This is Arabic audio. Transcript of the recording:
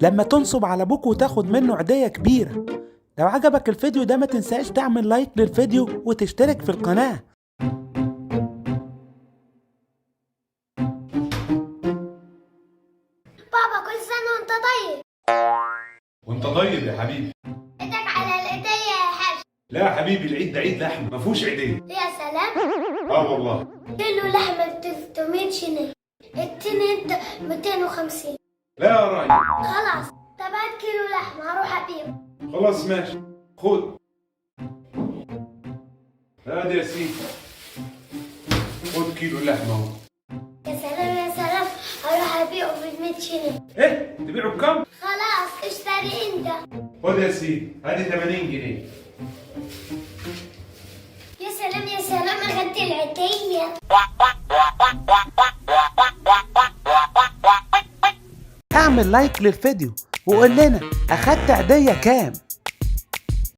لما تنصب على ابوك وتاخد منه عيدية كبيرة. لو عجبك الفيديو ده ما تنساش تعمل لايك للفيديو وتشترك في القناة. بابا كل سنة وانت طيب. وانت طيب يا حبيبي. ايدك على العيدية يا حاج. لا يا حبيبي، العيد ده عيد لحم، ما فيهوش عيدية. يا سلام. والله. كيلو لحمة ب 300 جنيه، التنين 250. لا يا راجل. خلاص طب هات كيلو لحمة هروح ابيعه. خلاص ماشي، خد. هادي يا سيدي، خد كيلو لحمة اهو. يا سلام يا سلام، هروح ابيعه ب 100 جنيه. ايه؟ تبيعه بكم؟ خلاص اشتري انت. خد يا سيدي، هادي 80 جنيه. يا سلام يا سلام، اخدت العيدية. اعمل لايك للفيديو وقول لنا اخدت عيدية كام.